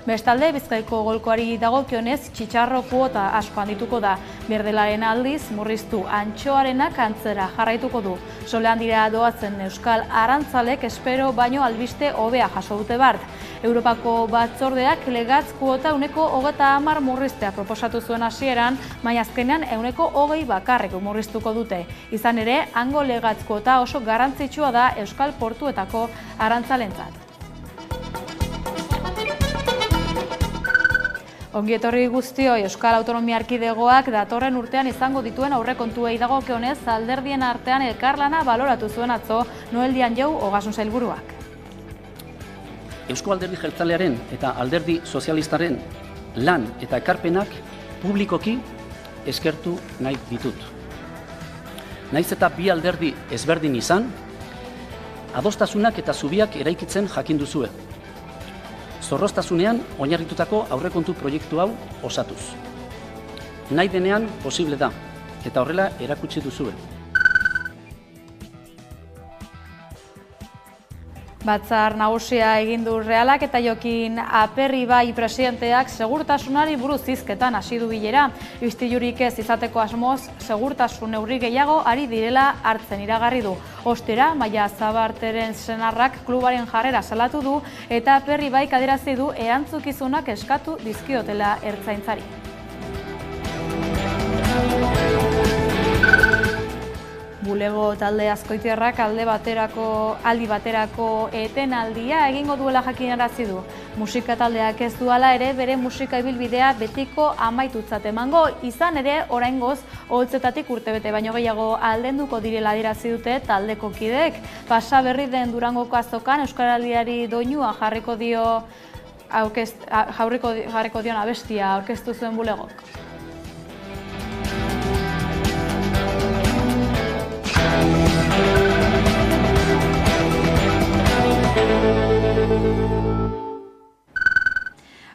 Bestalde, Bizkaiko golkoari dagokionez, txitxarro kuota asko handituko da. Berdelaren aldiz, murriztu antxoarenak antzera jarraituko du. Solean dira doatzen euskal arrantzalek espero baino albiste hobea jaso dute bart. Europako batzordeak legatz kuota ehuneko 30 murriztea proposatu zuen hasieran, baina azkenean ehuneko 20 bakarrik murriztuko dute. Izan ere, hango legatz kuota oso garrantzitsua da euskal portuetako arrantzalentzat. Ongietorri guztioi, Euskal Autonomia Erkidegoak datorren urtean izango dituen aurrekontuei dagokionez alderdien artean elkarlana baloratu zuen atzo Noel Dianjou Ogasun Sailburuak. Eusko Alderdi Jeltzalearen eta Alderdi Sozialistaren lan eta ekarpenak publikoki eskertu nahi ditut. Naiz eta bi alderdi ezberdin izan, adostasunak eta zubiak eraikitzen jakin duzue. Zorroztasunean oinarritutako aurrekontu proiektu hau osatuz. Nahi denean posible da, eta horrela erakutsi duzue. Batzar nagusia egin du Realak eta Jokin Aperribai presidenteak segurtasunari buruz hizketan hasi du bilera. Istilurik ez izateko asmoz, segurtasun neurri gehiago ari direla hartzen iragarri du. Ostera, Maia Zabarteren senarrak klubaren jarrera salatu du eta Aperribaik adierazi du erantzukizunak eskatu dizkiotela ertzaintzari. Bulego talde azkoitiarrak aldi baterako etenaldia egingo duela jakinarazi du. Musika taldeak ez duala ere bere musika ibilbidea betiko amaitutzat emango, izan ere oraingoz oholtzetatik urtebete baino gehiago aldenduko direla adierazi dute taldeko kideek. Pasa berri den Durangoko azokan euskaraldiari doinua jarriko dion abestia aurkeztu zuen Bulegok.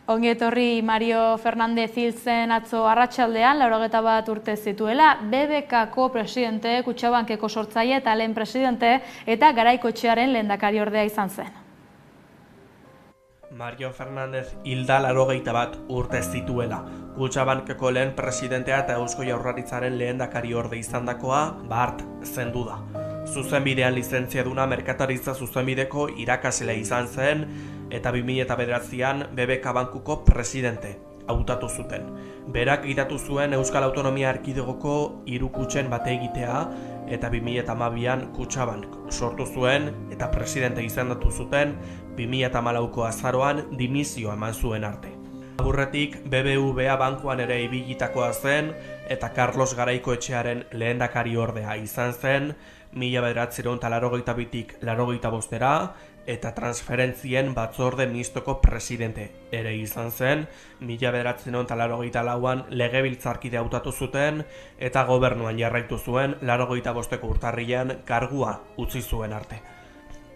Ongietorri Mario Fernández hil zen atzo arratsaldean, 81 urte zituela, BBKko presidente, Kutxabankeko sortzaile eta lehen presidente eta Garaikoetxearen lehendakariordea izan zen. Mario Fernández hilda 81 urte zituela. Kutxabankeko lehen presidentea eta Eusko Jaurlaritzaren lehendakariorde izandakoa bart zendu da. Zuzenbidean lizentziaduna merkataritza zuzenbideko irakaslea izan zen eta 2009an BBK bankuko presidente hautatu zuten. Berak gidatu zuen Euskal Autonomia Erkidegoko 3 kutxen bate egitea eta 2012an Kutxabank sortu zuen eta presidente izendatu zuten 2014ko azaroan dimisioa eman zuen arte. Aurretik BBVA bankuan ere ibilitakoa zen eta Carlos Garaikoetxearen lehendakariordea izan zen 1982tik 85era eta transferentzien batzorde mistoko presidente ere izan zen 1984an legebiltzarkide hautatu zuten eta gobernuan jarraitu zuen 85ko urtarrilean kargua utzi zuen arte.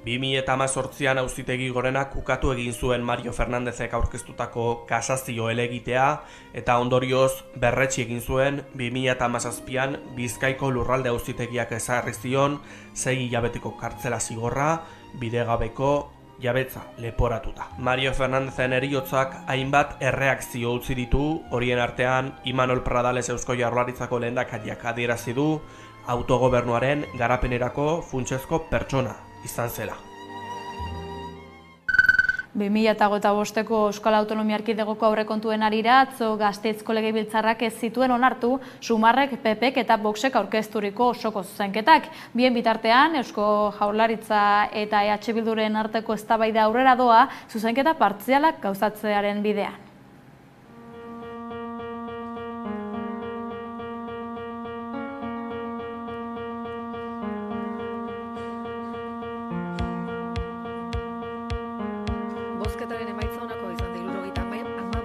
2018an Auzitegi Gorenak ukatu egin zuen Mario Fernándezek aurkeztutako kasazio helegitea eta ondorioz berretsi egin zuen 2017an Bizkaiko Lurralde Auzitegiak ezarri zion 6 hilabeteko kartzela zigorra bidegabeko jabetza leporatuta. Mario Fernández heriotzak hainbat erreakzio utzi ditu, horien artean Imanol Pradales Eusko Jaurlaritzako lehendakariak adierazi du autogobernuaren garapenerako funtsezko pertsona izan zela. 2025ko Euskal Autonomia Erkidegoko aurrekontuen harira atzo Gasteizko Legebiltzarrak ez zituen onartu Sumarrek, PPek eta Voxek aurkezturiko osoko zuzenketak. Bien bitartean, Eusko Jaurlaritza eta EH Bilduren arteko eztabaida aurrera doa zuzenketa partzialak gauzatzearen bidean. Bozketaren emaitza honako izan da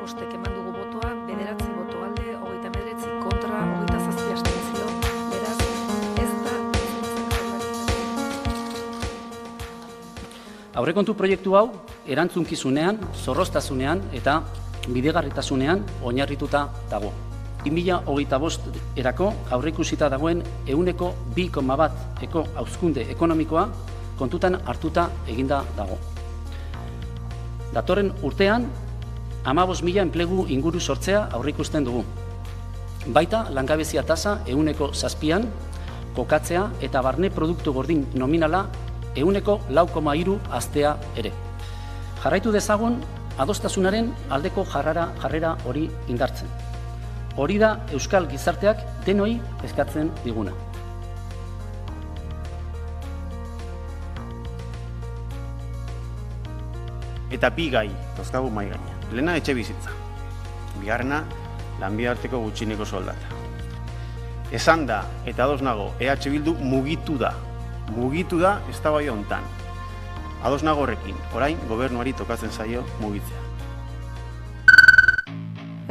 75 eman dugu botoa, 9 boto alde, 39 kontra, 27 abstentzio. Beraz, ez da Aurrekontu proiektu hau erantzunkizunean, zorroztasunean eta bidegarritasunean oinarrituta dago. 2025erako aurreikusita dagoen 2,1% hazkunde ekonomikoa kontutan hartuta eginda dago. Datorren urtean, 15.000 enplegu inguru sortzea aurreikusten dugu. Baita langabezia tasa 7%, kokatzea eta barne produktu gordin nominala 6,3 haztea ere. Jarraitu dezagun adostasunaren aldeko jarrera hori indartzen. Hori da euskal gizarteak denoi eskatzen diguna. Eta bi gai dauzkagu mahai gainean. Lehena etxe bizitza. Bigarrena lanbide arteko gutxieneko soldata. Esan da eta ados nago EH Bildu mugitu da eztabaida hontan. Ados nago horrekin, orain gobernuari tokatzen zaio mugitzea.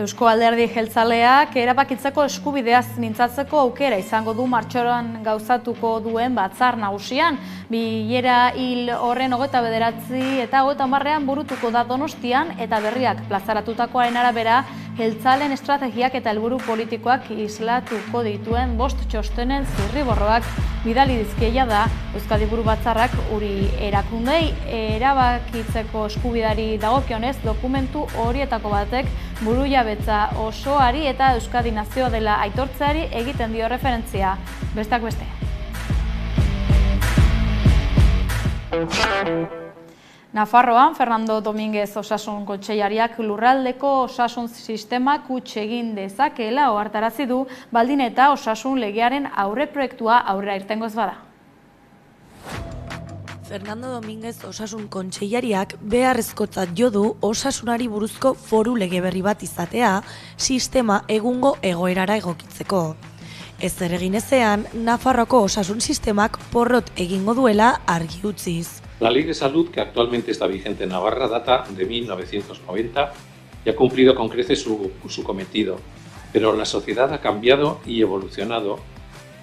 Eusko Alderdi Jeltzaleak erabakitzeko eskubideaz mintzatzeko aukera izango du martxoan gauzatuko duen batzar nagusian. Bilera hil horren 29 eta 30 burutuko da Donostian eta berriak plazaratutakoaren arabera jeltzaleen estrategiak eta helburu politikoak islatuko dituen 5 txostenen zirriborroak bidali dizkie da Euskadi Buru Batzarrak uri erakundei erabakitzeko eskubidari dagokionez dokumentu horietako batek burujabetza osoari eta Euskadi nazioa dela aitortzeari egiten dio referentzia, besteak beste. Nafarroan, Fernando Domínguez Osasun Kontseilariak lurraldeko osasun sistemak huts egin dezakeela ohartarazi du, baldin eta osasun legearen aurreproiektua aurrera irtengo ez bada. Fernando Domínguez Osasun Kontseilariak beharrezkotzat jo du osasunari buruzko foru lege berri bat izatea sistema egungo egoerara egokitzeko. Ezer egin ezean, Nafarroako osasun sistemak porrot egingo duela argi utziz. La Ley de Salud, que actualmente está vigente en Navarra, data de 1990 y ha cumplido con creces su cometido, pero la sociedad ha cambiado y evolucionado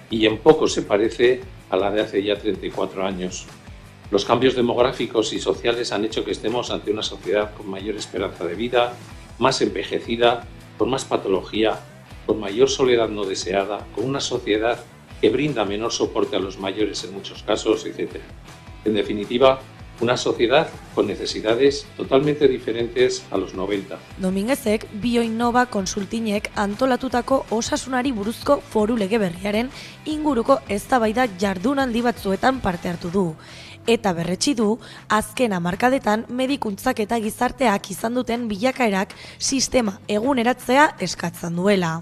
y en poco se parece a la de hace ya 34 años. Los cambios demográficos y sociales han hecho que estemos ante una sociedad con mayor esperanza de vida, más envejecida, con más patología, con mayor soledad no deseada, con una sociedad que brinda menor soporte a los mayores en muchos casos, etc. En definitiva, una sociedad con necesidades totalmente diferentes a los 90. Domínguezek Bioinnova Konsultinek antolatutako osasunari buruzko foru lege berriaren inguruko eztabaida jardunaldi batzuetan parte hartu du. Eta berretsi du, azken hamarkadetan medikuntzak eta gizarteak izan duten bilakaerak sistema eguneratzea eskatzen duela.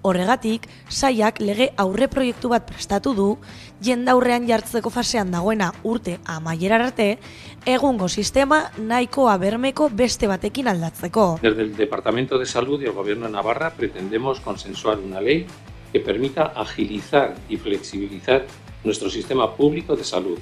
Horregatik, sailak lege aurreproiektu bat prestatu du, jendaurrean jartzeko fasean dagoena urte amaierar arte, egungo sistema nahikoa bermeko beste batekin aldatzeko. Desde el Departamento de Salud y el Gobierno de Navarra pretendemos consensuar una ley que permita agilizar y flexibilizar nuestro sistema público de salud,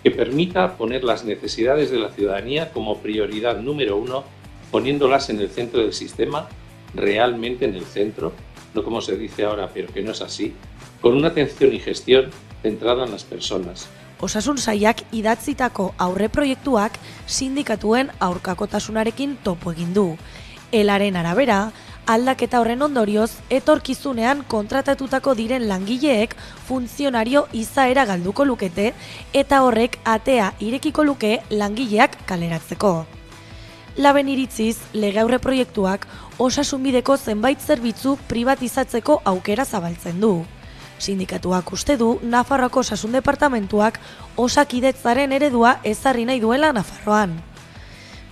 que permita poner las necesidades de la ciudadanía como prioridad número 1, poniéndolas en el centro del sistema, realmente en el centro, no como se dice ahora, pero que no es así, con una atención y gestión centrada en las personas. Osasun sailak idatzitako aurreproiektuak sindikatuen aurkakotasunarekin topo egin du. Elaren arabera, aldaketa horren ondorioz, etorkizunean kontratatutako diren langileek funtzionario izaera galduko lukete eta horrek atea irekiko luke langileak kaleratzeko. Laben iritziz, lege aurreproiektuak osasunbideko zenbait zerbitzu pribatizatzeko aukera zabaltzen du. Sindikatuak uste du Nafarroako Osasun Departamentuak osakidetzaren eredua ezarri nahi duela Nafarroan.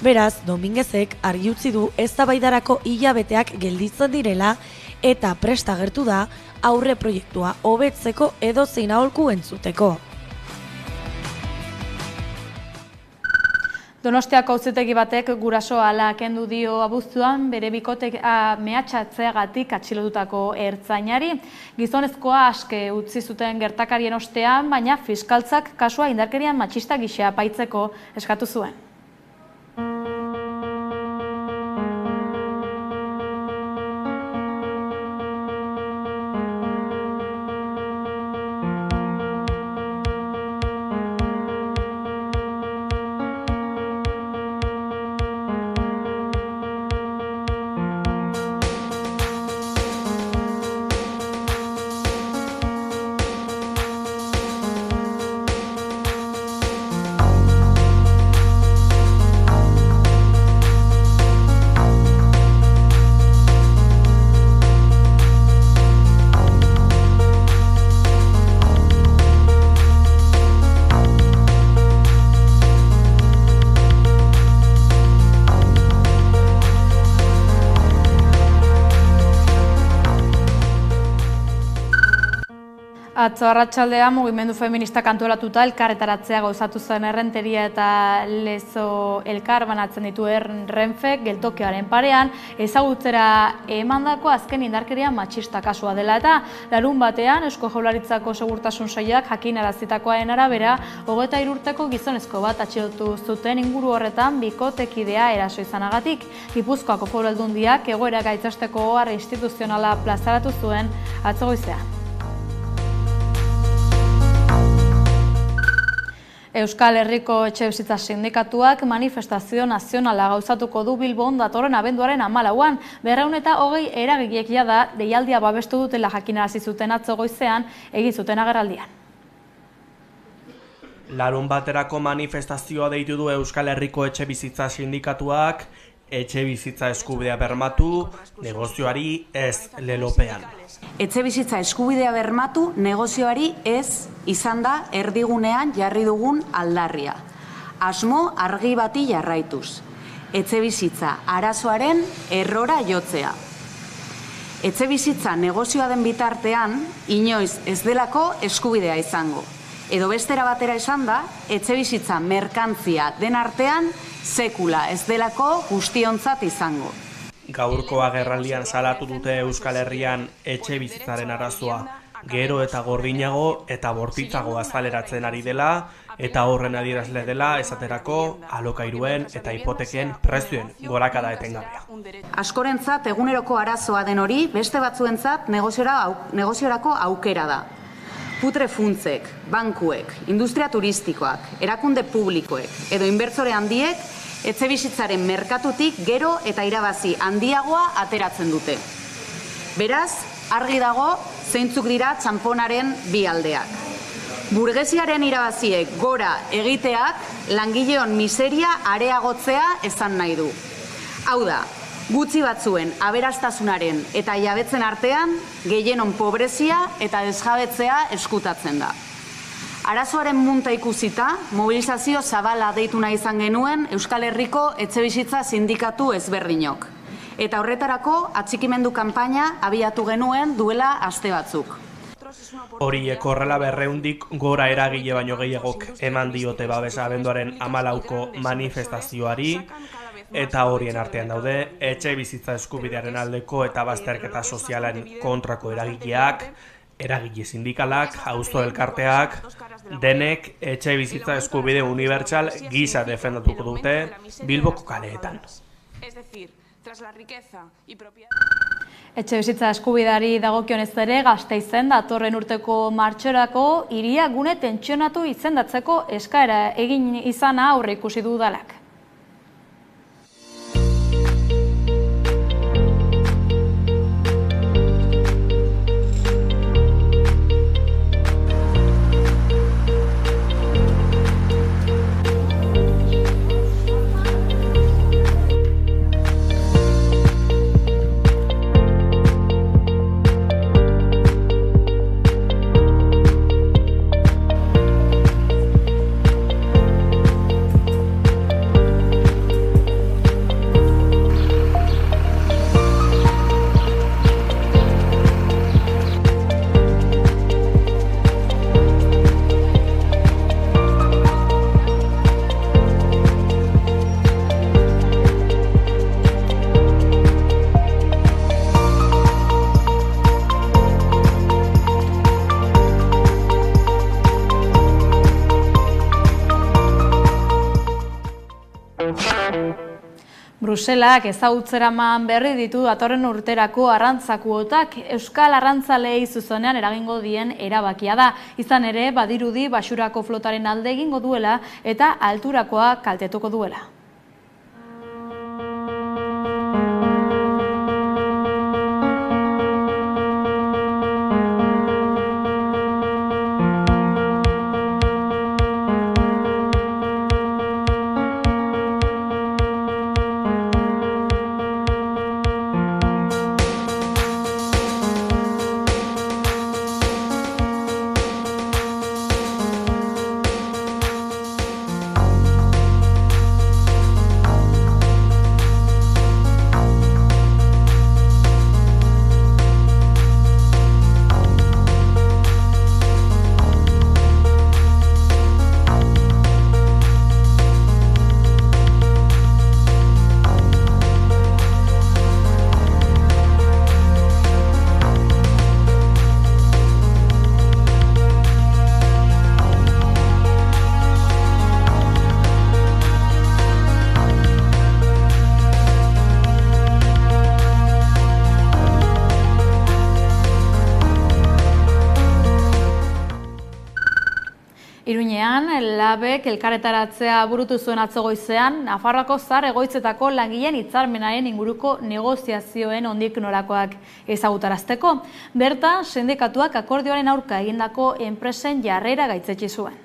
Beraz, Domínguezek argi utzi du eztabaidarako hilabeteak gelditzen direla eta prest agertu da aurreproiektua hobetzeko edozein aholku entzuteko. Donostiako auzitegi batek gurasoa hala kendu dio abuztuan bere bikotek mehatxatzeagatik atxilotutako ertzainari. Gizonezkoa aske utzi zuten gertakarien ostean, baina fiskaltzak kasua indarkerian matxista gisa epaitzeko eskatu zuen. Atzo arratsaldean mugimendu feministak antolatuta elkarretaratzea gauzatu zen Errenteria eta Lezo elkar banatzen ditu Renfek geltokiaren parean, ezagutzera emandako azken indarkeria matxista kasua dela eta larunbatean Eusko Jaurlaritzako Segurtasun Sailak jakinarazitakoaren arabera 23 urteko gizonezko bat atxilotu zuten inguru horretan bikotekidea eraso izanagatik. Gipuzkoako Foru Aldundiak egoera gaitzesteko ohar instituzionala plazaratu zuen atzo goizean. Euskal Herriko Etxebizitza Sindikatuak manifestazio nazionala gauzatuko du Bilbon datorren abenduaren 14an. 220 eragilek jada deialdia babestu dutela jakinarazi zuten atzo goizean egin zuten agerraldian. Larunbaterako manifestazioa deitu du Euskal Herriko Etxebizitza Sindikatuak, etxebizitza eskubidea bermatu, negozioari ez lelopean. Etxebizitza eskubidea bermatu, negozioari ez izan da erdigunean jarri dugun aldarria. Asmo argi bati jarraituz. Etxebizitza arazoaren errora jotzea. Etxebizitza negozioa den bitartean, inoiz ez delako eskubidea izango. Edo bestera batera esan da, etxebizitza merkantzia den artean, sekula ez delako guztiontzat izango. Gaurko agerraldian salatu dute Euskal Herrian etxebizitzaren arazoa, gero eta gordinago eta bortitzago azaleratzen ari dela, eta horren adierazle dela esaterako alokairuen eta hipoteken prezioen gorakada etengabea. Askorentzat eguneroko arazoa den hori, beste batzuentzat negoziorako aukera da. Putre funtzek, bankuek, industria turistikoak, erakunde publikoek edo inbertsore handiek etxebizitzaren merkatutik gero eta irabazi handiagoa ateratzen dute. Beraz, argi dago zeintzuk dira txanponaren bi aldeak. Burgesiaren irabaziek gora egiteak langileon miseria areagotzea esan nahi du. Hau da, gutxi batzuen aberastasunaren eta jabetzen artean gehienon pobrezia eta desjabetzea eskutatzen da. Arazoaren munta ikusita, mobilizazio zabala deitu nahi izan genuen Euskal Herriko Etxebizitza Sindikatu ezberdinok. Eta horretarako atxikimendu kanpaina abiatu genuen duela aste batzuk. Horiek horrela 200 gora eragile baino gehiagok eman diote babesa abenduaren 14ko manifestazioari, eta horien artean daude etxebizitza eskubidearen aldeko eta bazterketa sozialen kontrako eragileak, eragile sindikalak, auzo elkarteak, denek etxebizitza eskubide unibertsal gisa defendatuko dute Bilboko kaleetan. Etxebizitza eskubideari dagokionez ere Gasteizen datorren urteko martxorako hiria gune tentsionatu izendatzeko eskaera egin izana aurreikusi du udalak. Bruselak ezagutzeraman berri ditu datorren urterako arrantza kuotak Euskal arrantzaleei zuzenean eragingo dien erabakia da. Izan ere, badirudi baxurako flotaren alde egingo duela eta alturakoa kaltetuko duela. LABek elkarretaratzea burutu zuen atzo goizean, Nafarroako zahar egoitzetako langileen hitzarmenaren inguruko negoziazioen ondik norakoak ezagutarazteko. Bertan, sindikatuak akordioaren aurka egindako enpresen jarrera gaitzetsi zuen.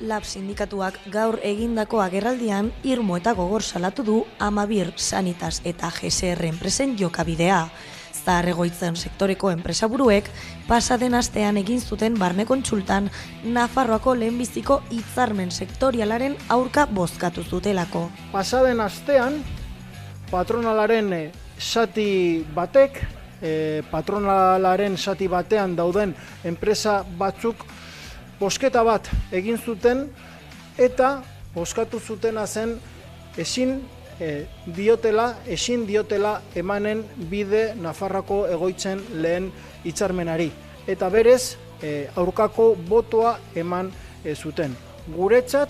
LAB sindikatuak gaur egindako agerraldian irmo eta gogor salatu du Amabir, Sanitas eta GSR enpresen jokabidea. Zahar egoitzen sektoreko enpresaburuek pasaden astean egin zuten barne kontsultan Nafarroako lehenbiziko hitzarmen sektorialaren aurka bozkatu zutelako. Pasaden astean patronalaren zati batean dauden enpresa batzuk bozketa bat egin zuten eta bozkatu zutena zen ezin diotela emanen bide Nafarroako egoitzen lehen hitzarmenari. Eta berez, aurkako botoa eman zuten. Guretzat,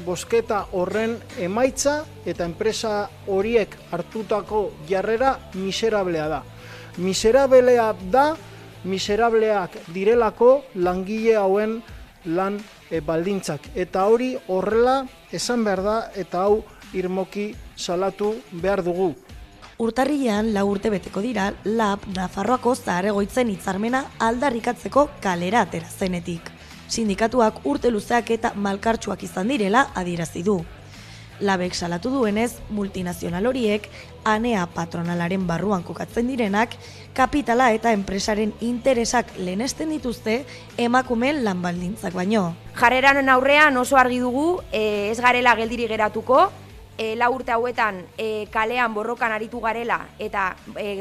bozketa horren emaitza eta enpresa horiek hartutako jarrera miserablea da. Miserableak direlako langile hauen lan baldintzak. Eta hori horrela esan behar da eta hau irmoki salatu behar dugu. Urtarrilean 4 urte beteko dira LAB Nafarroako zahar egoitzen hitzarmena aldarrikatzeko kalera atera zenetik. Sindikatuak urte luzeak eta malkartsuak izan direla adierazi du. LABek salatu duenez, multinazional horiek, ANEA patronalaren barruan kokatzen direnak, kapitala eta enpresaren interesak lehenesten dituzte emakumeen lan baldintzak baino. Jarreraren aurrean oso argi dugu, ez garela geldiri geratuko, 4 urte hauetan kalean borrokan aritu garela eta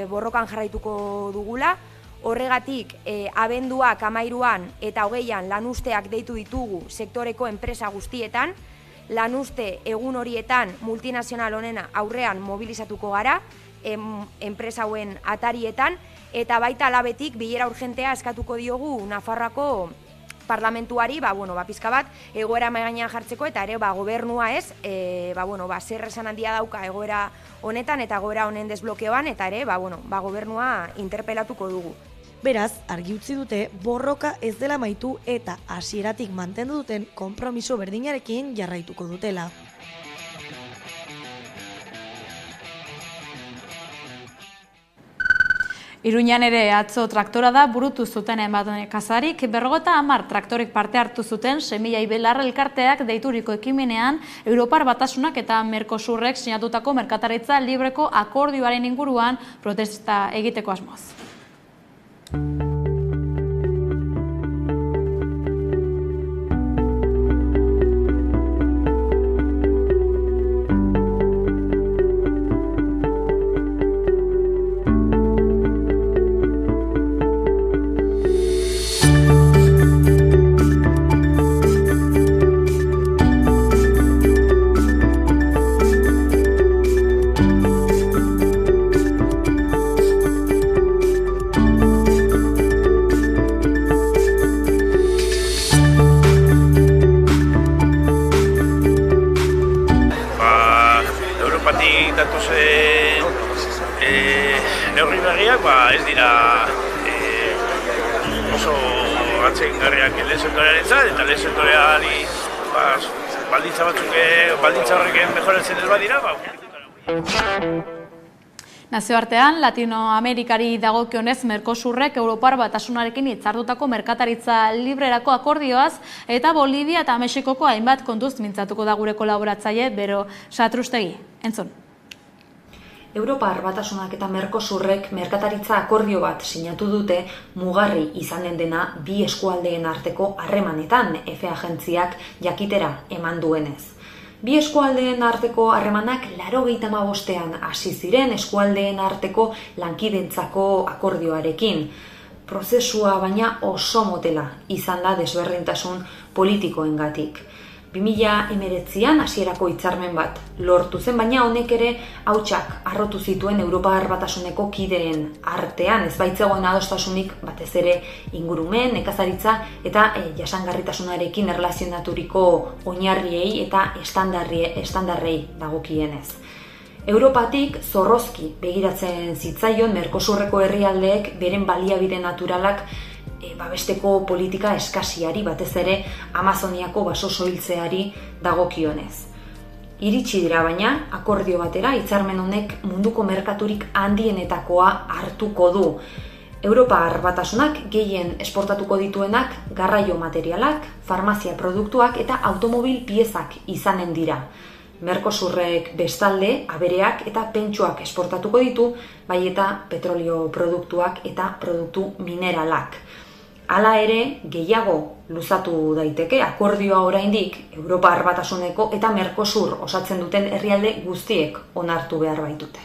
borrokan jarraituko dugula. Horregatik, abenduak 13an eta 20an lanuzteak deitu ditugu sektoreko enpresa guztietan, lanuzte egun horietan multinazional honena aurrean mobilizatuko gara, enpresa hauen atarietan, eta baita LABetik bilera urgentea eskatuko diogu Nafarroako parlamentuari, pizka bat, egoera mahai gainean jartzeko, eta ere, gobernua ez, zer esan handia dauka egoera honetan, eta egoera honen desblokeoan, eta ere, gobernua interpelatuko dugu. Beraz, argi utzi dute, borroka ez dela amaitu eta hasieratik mantendu duten konpromiso berdinarekin jarraituko dutela. Iruñan ere atzo traktorada burutu zuten hainbat nekazarik, 50 traktorik parte hartu zuten Semilla Ibelar elkarteak deituriko ekimenean Europar Batasunak eta Mercosurrek sinatutako merkataritza libreko akordioaren inguruan protesta egiteko asmoz. Neurri berriak ez dira oso atsegingarriak lehen sektorearentzat, eta lehen sektoreari baldintza horreken mejoratzen ez badira. Nazioartean, Latinoamerikari dagokionez Mercosurrek Europar Batasunarekin hitzartutako merkataritza librerako akordioaz eta Bolivia eta Mexikoko hainbat kontuz mintzatuko da gure kolaboratzaile Bero Satrustegi. Entzun. Europar Batasunak eta Mercosurrek merkataritza akordio bat sinatu dute mugarri izanen dena bi eskualdeen arteko harremanetan EFE agentziak jakitera eman duenez. Bi eskualdeen arteko harremanak 85ean hasi ziren eskualdeen arteko lankidentzako akordioarekin. Prozesua baina oso motela izan da desberdintasun politikoengatik. 2019an hasierako hitzarmen bat lortu zen, baina honek ere hautsak harrotu zituen Europar Batasuneko kideen artean, ez baitzegoen adostasunik batez ere ingurumen, nekazaritza eta jasangarritasunarekin erlazionaturiko oinarriei eta estandarrei dagokienez. Europatik zorrozki begiratzen zitzaion Mercosurreko herrialdeek beren baliabide naturalak babesteko politika eskasiari, batez ere Amazoniako baso soiltzeari dagokionez. Iritsi dira baina, akordio batera, hitzarmen honek munduko merkaturik handienetakoa hartuko du. Europar Batasunak gehien esportatuko dituenak garraio materialak, farmazia produktuak eta automobil piezak izanen dira. Mercosurrek bestalde abereak eta pentsuak esportatuko ditu, bai eta petrolio produktuak eta produktu mineralak. Hala ere, gehiago luzatu daiteke akordioa oraindik Europar Batasuneko eta Mercosur osatzen duten herrialde guztiek onartu behar baitute.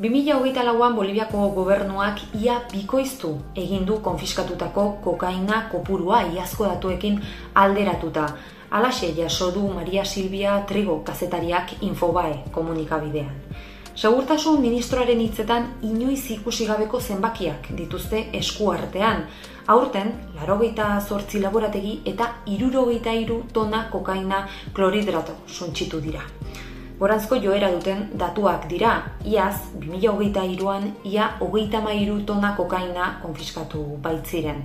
2024an Boliviako gobernuak ia bikoiztu egin du konfiskatutako kokaina kopurua iazko datuekin alderatuta. Halaxe jaso du Maria Silvia Trigo kazetariak Infobae komunikabidean. Segurtasun ministroaren hitzetan inoiz ikusi gabeko zenbakiak dituzte eskuartean. Aurten, 88 laborategi eta 63 tona kokaina klorhidrato suntsitu dira. Goranzko joera duten datuak dira, iaz, 2023an ia 33 tona kokaina konfiskatu baitziren.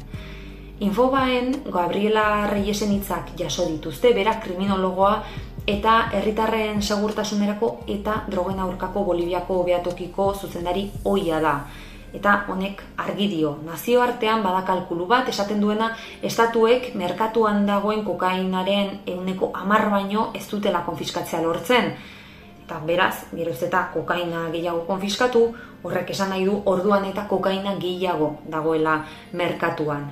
Infobaen Gabriela Reyesen hitzak jaso dituzte, berak kriminologoa eta herritarren segurtasunerako eta drogen aurkako Boliviako behatokiko zuzendari ohia da. Eta honek argi dio, nazioartean badakalkulu bat esaten duena estatuek merkatuan dagoen kokainaren 10% baino ez dutela konfiskatzea lortzen. Eta beraz, geroz eta kokaina gehiago konfiskatu, horrek esan nahi du orduan eta kokaina gehiago dagoela merkatuan.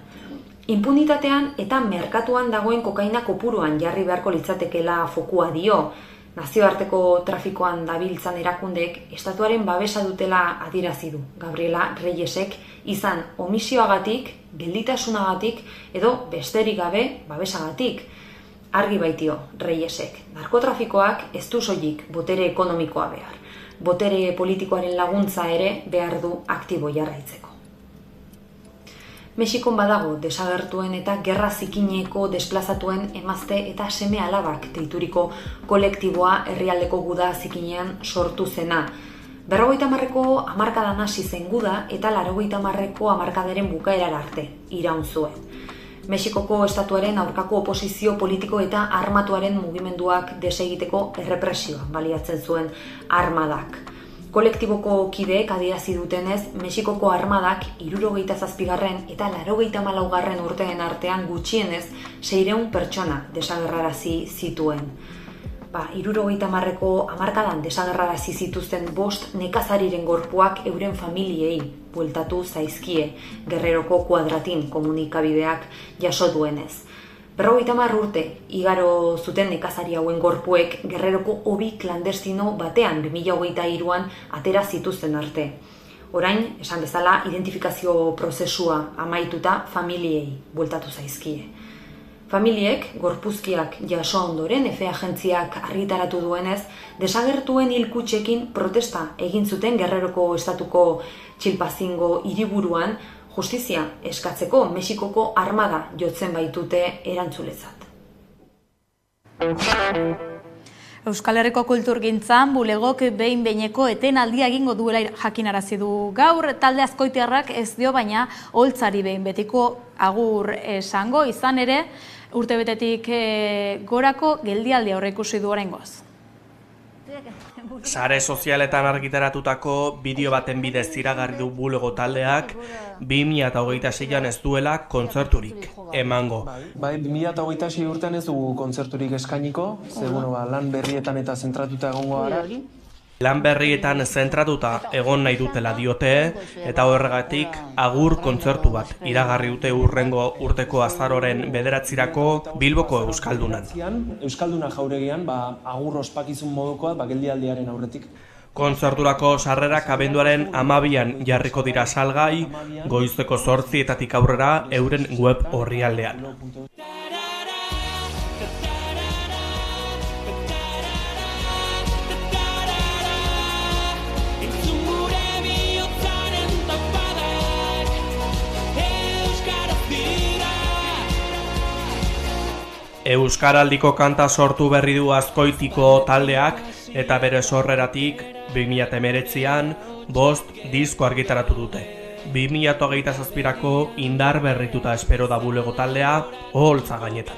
Impunitatean eta merkatuan dagoen kokaina kopuruan jarri beharko litzatekeela fokua dio. Nazioarteko trafikoan dabiltzan erakundeek estatuaren babesa dutela adierazi du Gabriela Reyesek, izan omisioagatik, gelditasunagatik edo besterik gabe babesagatik. Argi baitio Reyesek, narkotrafikoak ez du soilik botere ekonomikoa behar. Botere politikoaren laguntza ere behar du aktibo jarraitzeko. Mexikon badago desagertuen eta gerra zikineko desplazatuen emazte eta seme alabak deituriko kolektiboa herrialdeko guda zikinean sortu zena. 50ko hamarkadan hasi zen guda eta 80ko hamarkadaren bukaerara arte iraun zuen. Mexikoko estatuaren aurkako oposizio politiko eta armatuaren mugimenduak desegiteko errepresioa baliatzen zuen armadak. Kolektiboko kideek adierazi dutenez, Mexikoko armadak 77. eta 84. urteen artean gutxienez 600 pertsona desagerrarazi zituen. 70ko hamarkadan desagerrarazi zituzten 5 nekazariren gorpuak euren familiei bueltatu zaizkie, Guerreroko Kuadratin komunikabideak jaso duenez. 50 urte igaro zuten nekazari hauen gorpuek Guerreroko hobi klandestino batean 2023an atera zituzten arte. Orain, esan bezala, identifikazio prozesua amaituta familiei bueltatu zaizkie. Familiek, gorpuzkiak jaso ondoren, EFE agentziak argitaratu duenez, desagertuen hilkutxekin protesta egin zuten Guerreroko estatuko Txilpazingo hiriburuan, justizia eskatzeko Mexikoko armada jotzen baitute erantzuletzat. Euskal Herriko kulturgintzan bulegok behin-behineko etenaldia egingo duela jakinarazi du gaur. Talde azkoitiarrak ez dio baina holtzari behin betiko agur esango, izan ere urtebetetik gorako geldialdia aurreikusi du oraingoz. Sare sozialetan argitaratutako bideo baten bidez iragarri du bulego taldeak 2026an ez duela kontzerturik emango. 2026 urtean ez dugu kontzerturik eskainiko, lan berrietan eta zentratuta egongo gara. Lan berrietan zentratuta egon nahi dutela diote, eta horregatik agur kontzertu bat iragarri dute hurrengo urteko azaroren 9 Bilboko Euskaldunan. Euskalduna jauregian, agur ospakizun modukoa, geldialdiaren aurretik. Kontzerturako sarrerak abenduaren 12an jarriko dira salgai, goizeko 8:00 aurrera euren web orrialdean. Euskaraldiko kanta sortu berri du Azkoitiko taldeak eta bere sorreratik 2019an 5 disko argitaratu dute. 2027ko indar berrituta espero da bulego taldea oholtza gainetan.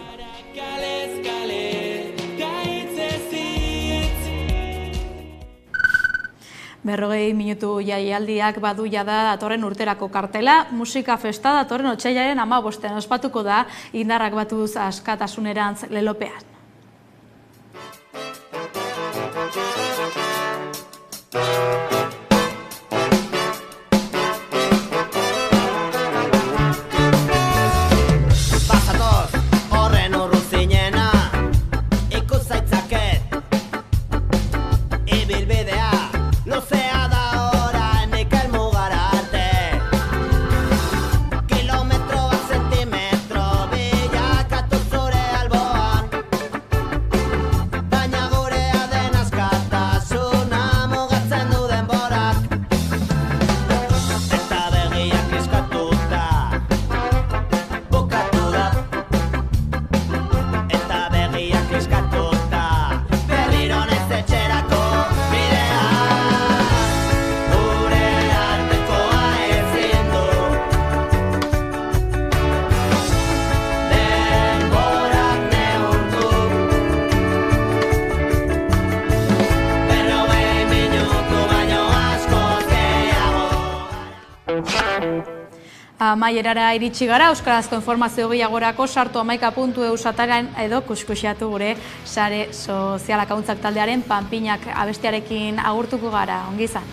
Berrogei minutu jaialdiak badu jada datorren urterako kartela, musika festa datorren otsailaren 15 ospatuko da indarrak batuz askatasunerantz lelopean. Amaierara iritsi gara, euskarazko informazio gehiagorako sartu 11.eu atalean edo kuskusiatu gure sare sozialak ahuntzak taldearen panpinak abestiarekin agurtuko gara. Ongi izan.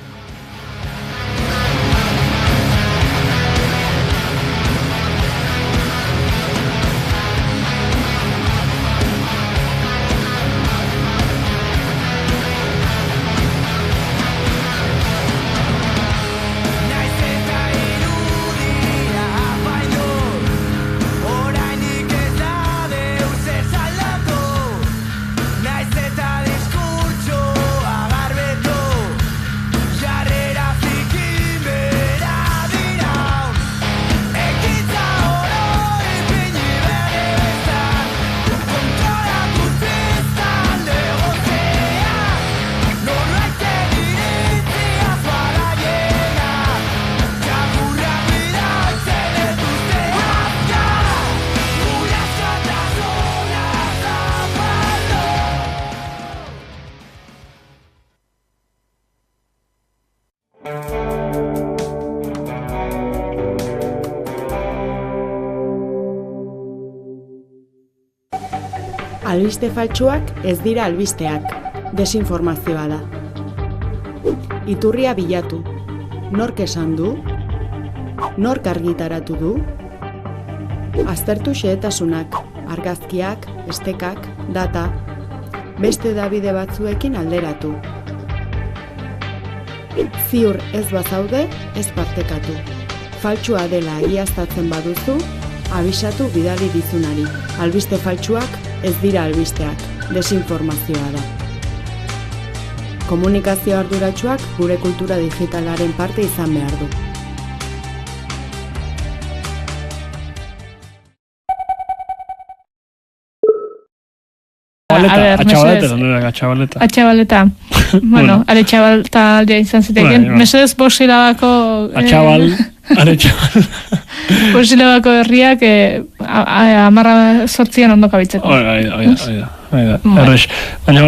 Albiste faltsuak ez dira albisteak, desinformazioa da. Iturria bilatu. Nork esan du? Nork argitaratu du? Aztertu xehetasunak, argazkiak, estekak, data, beste hedabide batzuekin alderatu. Ziur ez bazaude, ez partekatu. Faltsua dela egiaztatzen baduzu, abisatu bidali dizunari. Albiste faltsuak ez dira albisteak, desinformazioa da. Komunikazio arduratsuak gure kultura digitalaren parte izan behar du. Atxabaleta. Bueno, aretxabalta aldea izan ziteken. Mesedez bosilabako... Bosilabako herriak 10 sortzian ondo kabitzeko. Oida. Errex. Baina,